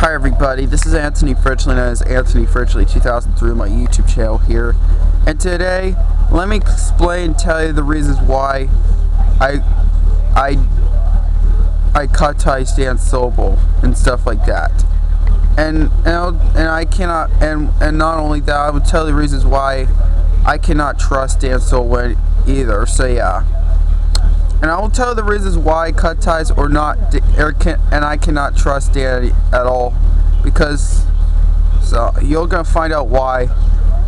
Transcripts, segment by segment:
Hi everybody, this is Anthony Fritchley, known as Anthony Fritchley 2003, my YouTube channel here. And today, let me tell you the reasons why I cut ties Dan Sobel and stuff like that. And not only that, I will tell you the reasons why I cannot trust Dan Sobel either. So yeah. And I will tell you the reasons why I cut ties and I cannot trust Dan at all, because you're gonna find out why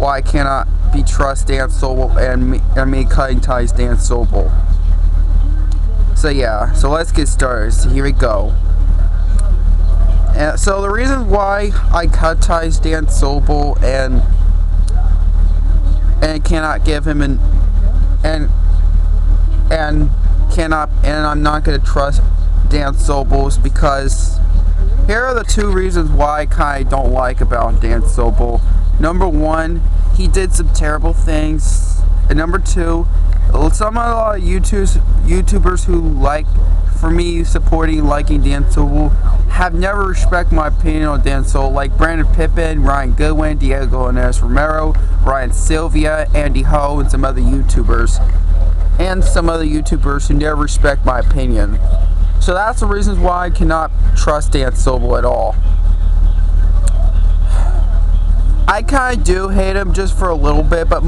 I cannot trust Dan Sobel and me cutting ties Dan Sobel. So yeah, so let's get started. So here we go. And so the reasons why I cut ties Dan Sobel and cannot give him and I'm not going to trust Dan Sobel is because here are the two reasons why I kind of don't like about Dan Sobel. Number one, he did some terrible things, and number two, a lot of YouTubers who liking Dan Sobel have never respected my opinion on Dan Sobel, like Brandon Pippin, Ryan Goodwin, Diego Inez Romero, Ryan Sylvia, Andy Ho, and some other YouTubers who never respect my opinion. So that's the reasons why I cannot trust Dan Sobel at all. I kind of do hate him just for a little bit, but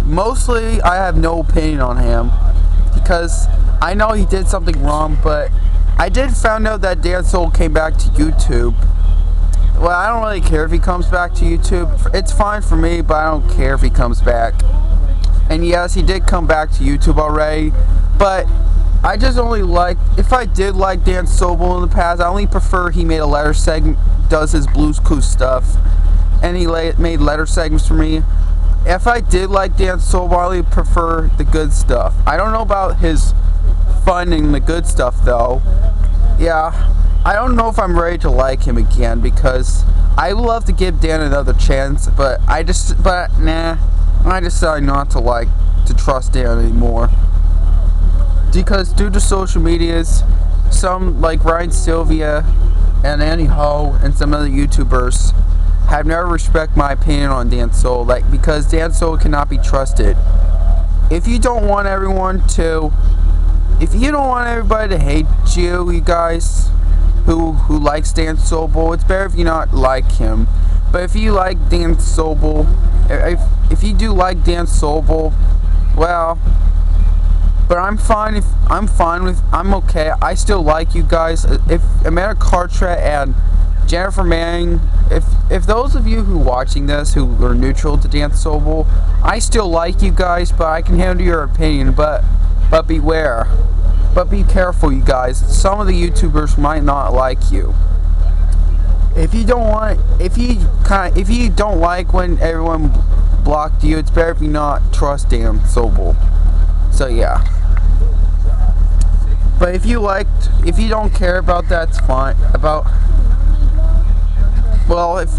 mostly I have no opinion on him because I know he did something wrong. But I did find out that Dan Sobel came back to YouTube. Well, I don't really care if he comes back to YouTube. It's fine for me, but I don't care if he comes back. And yes, he did come back to YouTube already, but I just only if I did like Dan Sobel in the past, I only prefer he made a letter segment, does his Blues Clues stuff, and he made letter segments for me. If I did like Dan Sobel, I only prefer the good stuff. I don't know about his fun and the good stuff though. Yeah, I don't know if I'm ready to like him again because I would love to give Dan another chance, but nah. I decided not to trust Dan anymore because due to social medias, some like Ryan Sylvia and Andy Ho and some other YouTubers have never respected my opinion on Dan Sobel, because Dan Sobel cannot be trusted. If you don't want everybody to hate you guys who likes Dan Sobel, it's better if you not like him. But if you like Dan Sobel, if you do like Dan Sobel, well, but I'm okay. I still like you guys. If Amanda Carteret and Jennifer Manning, if those of you who are watching this who are neutral to Dan Sobel, I still like you guys, but I can handle your opinion. But beware. But be careful, you guys. Some of the YouTubers might not like you. If you don't like when everyone blocked you, it's better if you not trust Dan Sobel. So yeah. But if you don't care about that, it's fine.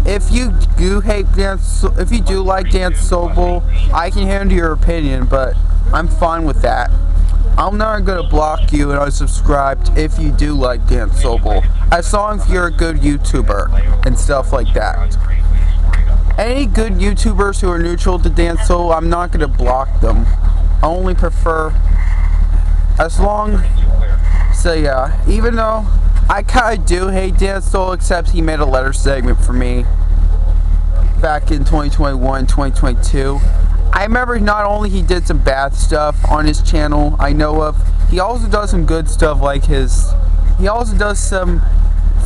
If you do like Dan Sobel, I can handle your opinion, but I'm fine with that. I'm not going to block you and unsubscribe if you do like Dan Sobel, as long as you're a good YouTuber and stuff like that. Any good YouTubers who are neutral to Dan Sobel, I'm not going to block them. I only prefer so yeah, even though I kind of do hate Dan Sobel, except he made a letter segment for me back in 2021, 2022. I remember not only he did some bad stuff on his channel I know of, he also does some good stuff he also does some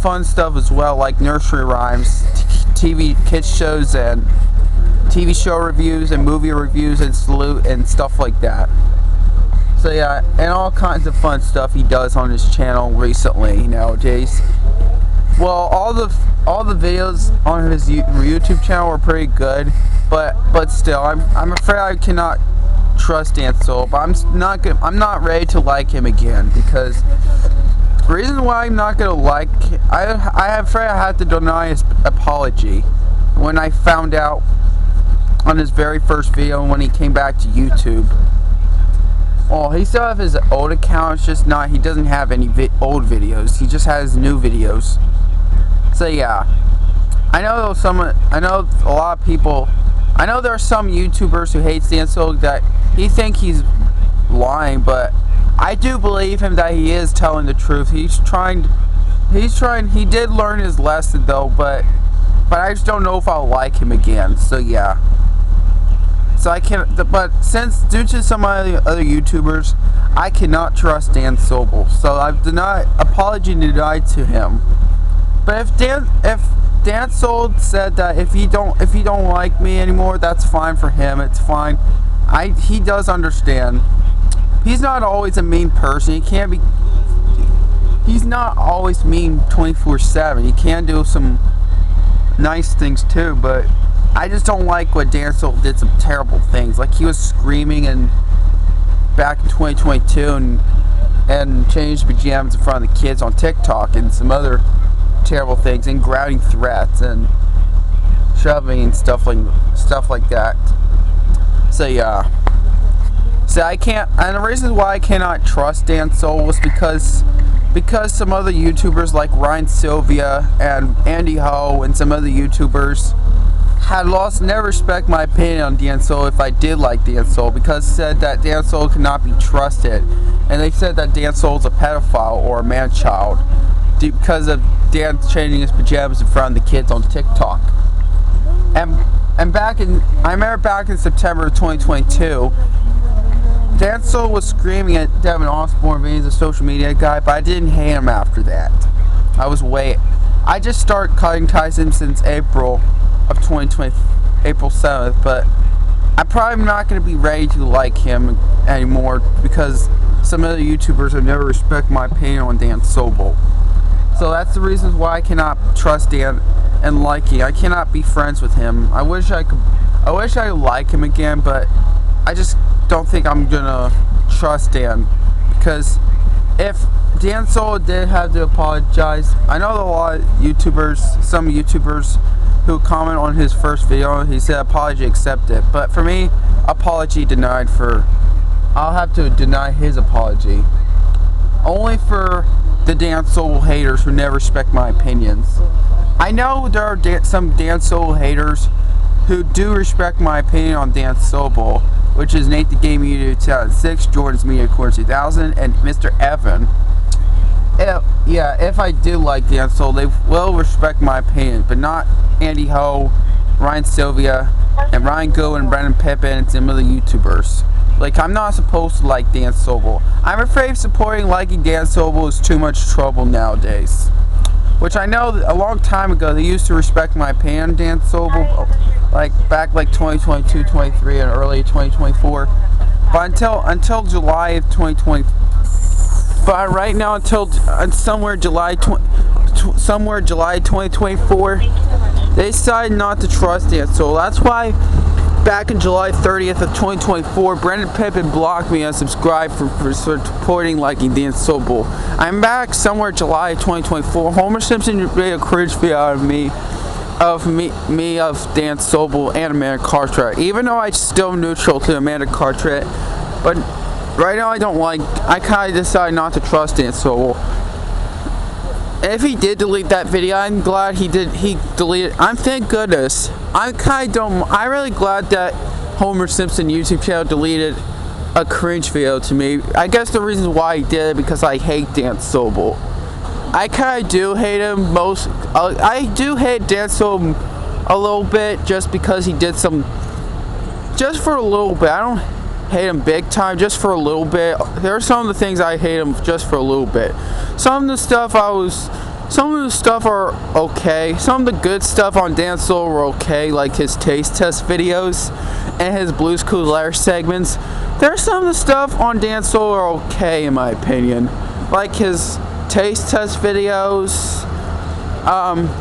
fun stuff as well, like nursery rhymes, TV kids shows and TV show reviews and movie reviews and salute and stuff like that. So yeah, and all kinds of fun stuff he does on his channel recently nowadays. Well, all the videos on his YouTube channel are pretty good, but still, I'm afraid I cannot trust Dan Sobel. But I'm not ready to like him again because the reason why I'm not gonna like him, I'm afraid I had to deny his apology when I found out on his very first video when he came back to YouTube. Well, he still has his old account, it's just not, he doesn't have any old videos, he just has new videos. So yeah, I know a lot of people. I know there are some YouTubers who hate Dan Sobel that he think he's lying, but I do believe him that he is telling the truth. He's trying. He did learn his lesson though, but I just don't know if I'll like him again. So yeah. So I can't. But since due to some other YouTubers, I cannot trust Dan Sobel. So I've apology denied to him. But if Dan Sobel said that if he don't like me anymore, that's fine for him. It's fine. He does understand. He's not always a mean person. He's not always mean 24/7. He can do some nice things too, but I just don't like what Dan Sobel did some terrible things. Like he was screaming and back in 2022 and changed pajamas in front of the kids on TikTok and some other terrible things and grounding threats and shoving and stuff like that. So yeah. So I can't, and the reason why I cannot trust Dan Sobel is because some other YouTubers like Ryan Sylvia and Andy Ho and some other YouTubers never respect my opinion on Dan Sobel if I did like Dan Sobel, because said that Dan Sobel cannot be trusted, and they said that Dan Sobel's a pedophile or a man-child because of Dan changing his pajamas in front of the kids on TikTok. And I remember back in September of 2022, Dan Sobel was screaming at Devin Osborne being a social media guy, but I didn't hate him after that. I just started cutting ties him since April of 2020, April 7th, but I'm probably not going to be ready to like him anymore because some other YouTubers have never respect my opinion on Dan Sobel. So that's the reasons why I cannot trust Dan and like him. I cannot be friends with him. I wish I could like him again, but I just don't think I'm gonna trust Dan, because if Dan Sobel did have to apologize, I know a lot of some YouTubers who comment on his first video, he said apology accepted, but for me, apology denied. I'll have to deny his apology. Only for the Dan Sobel haters who never respect my opinions. I know there are some Dan Sobel haters who do respect my opinion on Dan Sobel, which is Nate the Game Media 2006, Jordan's Media Corps 2000, and Mr. Evan. If I do like Dan Sobel, they will respect my opinion, but not Andy Ho, Ryan Sylvia, and Ryan Go and Brendan Pippin and some other YouTubers. Like, I'm not supposed to like Dan Sobel. I'm afraid liking Dan Sobel is too much trouble nowadays. Which I know that a long time ago they used to respect my opinion on Dan Sobel, back 2022, 23, and early 2024. But until July of 2020. But right now until somewhere July 2024, they decided not to trust Dan Sobel. That's why back in July 30th of 2024, Brendan Pippin blocked me and subscribed for supporting liking Dan Sobel. I'm back somewhere July 2024. Homer Simpson made a cringe video out of me of Dan Sobel and Amanda Cartwright. Even though I'm still neutral to Amanda Cartwright, but right now I kind of decided not to trust Dan Sobel. If he did delete that video, I'm glad he deleted. Thank goodness. I'm really glad that Homer Simpson YouTube channel deleted a cringe video to me. I guess the reason why he did it because I hate Dan Sobel. I kind of do hate him I do hate Dan Sobel a little bit just because he did just for a little bit. I don't hate him big time, just for a little bit. There are some of the things I hate him just for a little bit. Some of the stuff are okay. Some of the good stuff on Dan Sobel were okay, like his taste test videos and his Blue's Clues Lair segments. There's some of the stuff on Dan Sobel are okay in my opinion, like his taste test videos,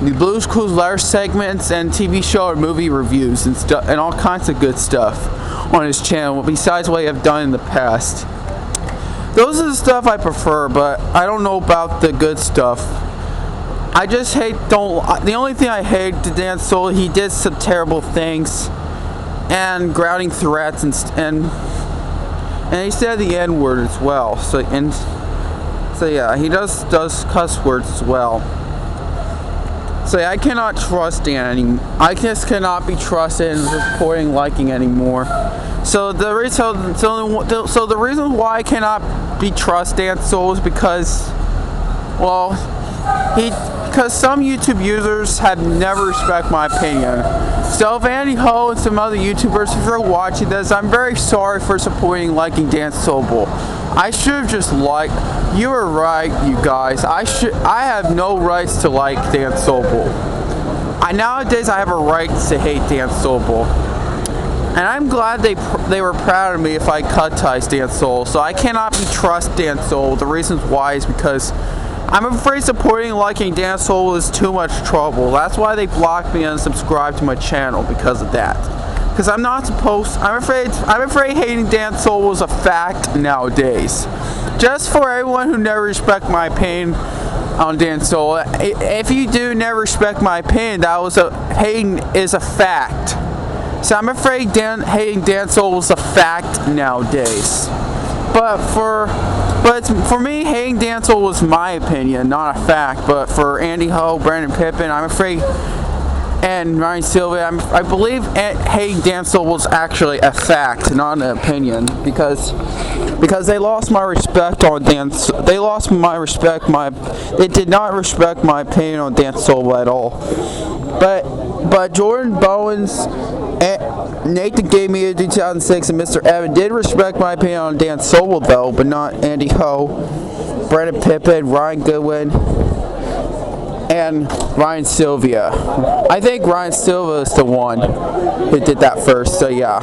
the Blue's Clues Lair segments, and TV show or movie reviews and stuff, and all kinds of good stuff on his channel besides what I've done in the past. Those are the stuff I prefer, but I don't know about the good stuff. The only thing I hate to Dan Sobel, he did some terrible things and grounding threats and he said the N-word as well. So yeah, he does cuss words as well. So yeah, I cannot trust Dan anymore. I just cannot be trusted in reporting liking anymore. So the reason why I cannot be trust Dan Sobel is because, well, because some YouTube users have never respect my opinion. So if Andy Ho and some other YouTubers, if you're watching this, I'm very sorry for supporting liking Dan Sobel. I should have just liked. You were right, you guys. I have no rights to like Dan Sobel. Nowadays I have a right to hate Dan Sobel. And I'm glad they were proud of me if I cut ties Dan Sobel. So I cannot be trust Dan Sobel. The reasons why is because I'm afraid supporting and liking Dan Sobel is too much trouble. That's why they blocked me and unsubscribed to my channel, because of that. Because I'm not supposed. I'm afraid hating Dan Sobel is a fact nowadays. Just for everyone who never respect my opinion on Dan Sobel, if you do never respect my opinion, hating is a fact. So I'm afraid hating Dan Sobel is a fact nowadays. But for me, hating Dan Sobel was my opinion, not a fact. But for Andy Ho, Brandon Pippin, I'm afraid, and Ryan Sylvia, I believe hating Dan Sobel is actually a fact, not an opinion, because they lost my respect on Dan. They lost my respect. They did not respect my opinion on Dan Sobel at all. But Jordan Bowens, Nathan gave me a 2006, and Mr. Evan did respect my opinion on Dan Sobel though, but not Andy Ho, Brandon Pippin, Ryan Goodwin, and Ryan Sylvia. I think Ryan Sylvia is the one who did that first. So yeah.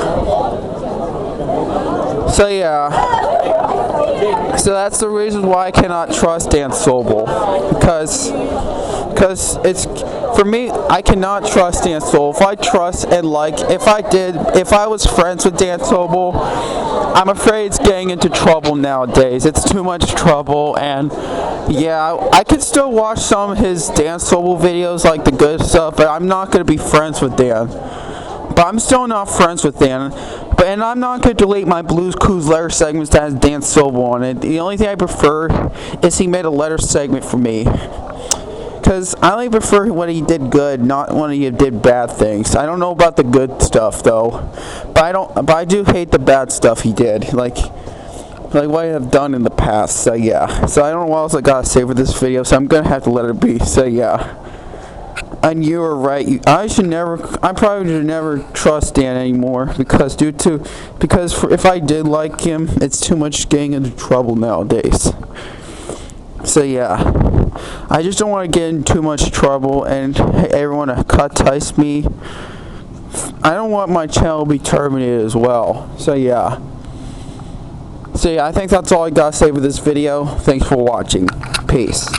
So that's the reason why I cannot trust Dan Sobel, because it's, for me, I cannot trust Dan Sobel. If I trust and if I was friends with Dan Sobel, I'm afraid it's getting into trouble nowadays. It's too much trouble, and yeah, I could still watch some of his Dan Sobel videos, like the good stuff, but I'm not going to be friends with Dan. But I'm still not friends with Dan. And I'm not going to delete my Blues Clues letter segments that has Dan Sobel on it. The only thing I prefer is he made a letter segment for me. Because I only prefer when he did good, not when he did bad things. I don't know about the good stuff though, but I do hate the bad stuff he did, like what I have done in the past. So yeah. So I don't know what else I gotta say for this video. So I'm gonna have to let it be. So yeah. And you were right. I probably should never trust Dan anymore, because if I did like him, it's too much getting into trouble nowadays. So yeah, I just don't want to get in too much trouble and everyone to cut ties me. I don't want my channel to be terminated as well. So yeah, I think that's all I gotta say for this video. Thanks for watching. Peace.